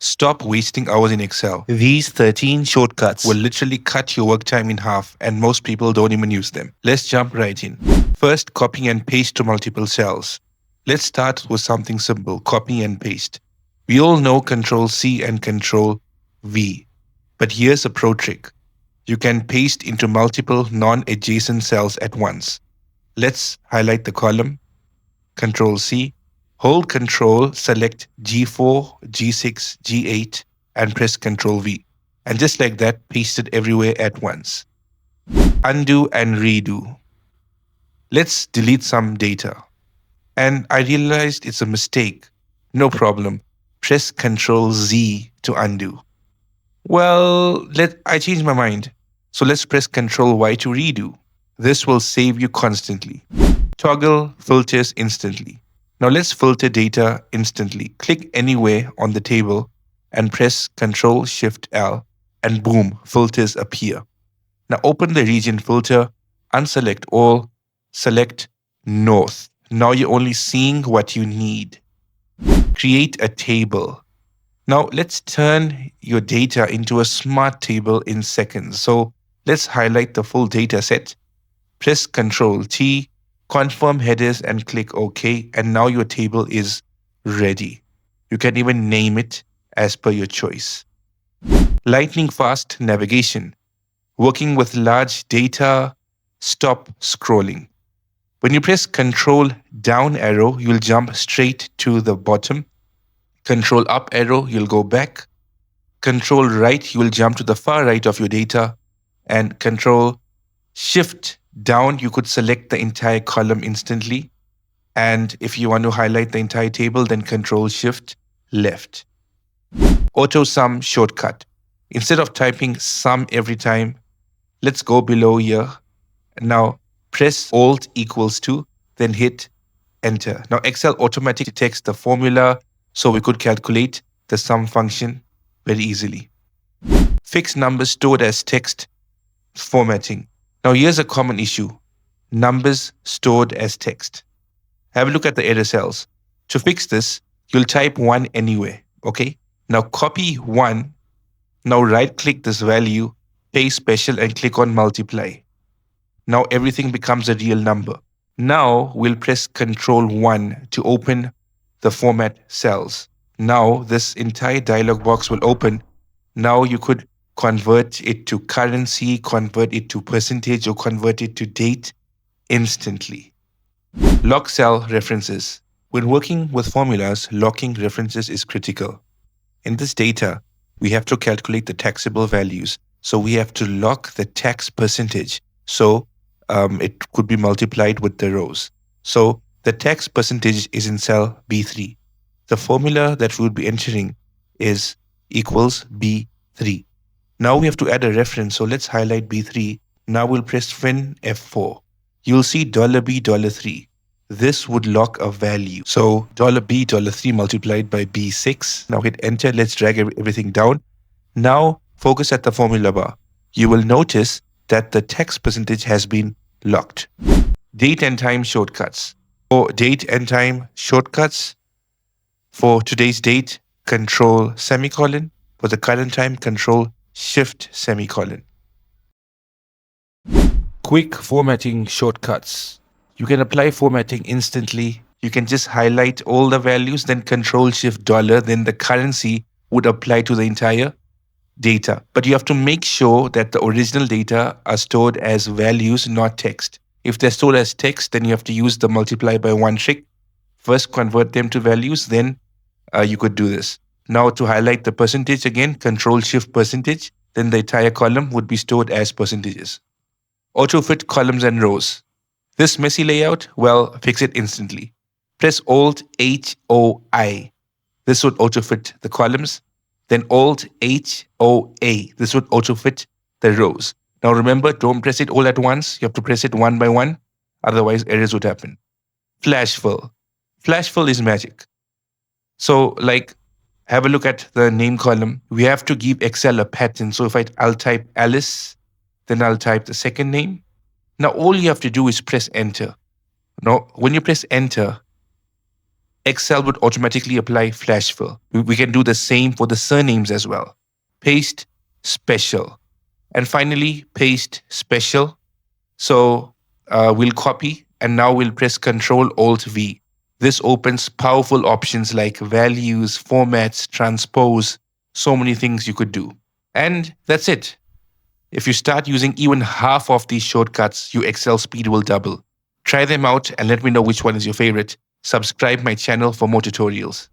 Stop wasting hours in Excel. These 13 shortcuts will literally cut your work time in half, and most people don't even use them. Let's jump right in. First, copy and paste to multiple cells. Let's start with something simple, copy and paste. We all know Control C and Control V. But here's a pro trick. You can paste into multiple non-adjacent cells at once. Let's highlight the column, Control C, hold Control, select G4, G6, G8, and press Control V. And just like that, paste it everywhere at once. Undo and redo. Let's delete some data. And I realized it's a mistake. No problem. Press Control Z to undo. Well, I changed my mind. So let's press Control Y to redo. This will save you constantly. Toggle filters instantly. Now let's filter data instantly. Click anywhere on the table and press Control Shift L and boom, filters appear. Now open the region filter, unselect all, select North. Now you're only seeing what you need. Create a table. Now let's turn your data into a smart table in seconds. So let's highlight the full data set. Press Control T, confirm headers and click OK. And now your table is ready. You can even name it as per your choice. Lightning fast navigation. Working with large data, stop scrolling. When you press Control down arrow, you'll jump straight to the bottom. Control up arrow, you'll go back. Control right, you will jump to the far right of your data. And Control Shift down, you could select the entire column instantly. And if you want to highlight the entire table, then Control Shift left. Autosum shortcut. Instead of typing sum every time, let's go below here. Now press Alt equals to, then hit Enter. Now Excel automatically detects the formula, so we could calculate the sum function very easily. Fixed numbers stored as text formatting. Now here's a common issue. Numbers stored as text. Have a look at the error cells. To fix this, you'll type 1 anywhere, okay? Now copy 1. Now right-click this value, paste special and click on multiply. Now everything becomes a real number. Now we'll press Control 1 to open the format cells. Now this entire dialog box will open. Now you could convert it to currency, convert it to percentage, or convert it to date instantly. Lock cell references. When working with formulas, locking references is critical. In this data, we have to calculate the taxable values. So we have to lock the tax percentage. So it could be multiplied with the rows. So the tax percentage is in cell B3. The formula that we would be entering is equals B3. Now we have to add a reference. So let's highlight B3. Now we'll press Fin F4. You'll see $B, $3. This would lock a value. So $B, $3 multiplied by B6. Now hit enter. Let's drag everything down. Now focus at the formula bar. You will notice that the tax percentage has been locked. Date and time shortcuts. For date and time shortcuts, for today's date, Control semicolon. For the current time, Control Shift semicolon. Quick formatting shortcuts. You can apply formatting instantly. You can just highlight all the values, then Control Shift $, then the currency would apply to the entire data. But you have to make sure that the original data are stored as values, not text. If they're stored as text, then you have to use the multiply by 1 trick. First convert them to values, then you could do this. Now to highlight the percentage again, Control Shift percentage, then the entire column would be stored as percentages. Autofit columns and rows. This messy layout, well, fix it instantly. Press Alt HOI. This would autofit the columns. Then Alt HOA. This would autofit the rows. Now remember, don't press it all at once. You have to press it one by one. Otherwise, errors would happen. Flash fill. Flash fill is magic. So have a look at the name column. We have to give Excel a pattern. So if I'll type Alice, then I'll type the second name. Now all you have to do is press enter. Now when you press enter, Excel would automatically apply flash fill. We can do the same for the surnames as well. Paste special. And finally, paste special. So we'll copy and now we'll press Control Alt V. This opens powerful options like values, formats, transpose, so many things you could do. And that's it. If you start using even half of these shortcuts, your Excel speed will double. Try them out and let me know which one is your favorite. Subscribe my channel for more tutorials.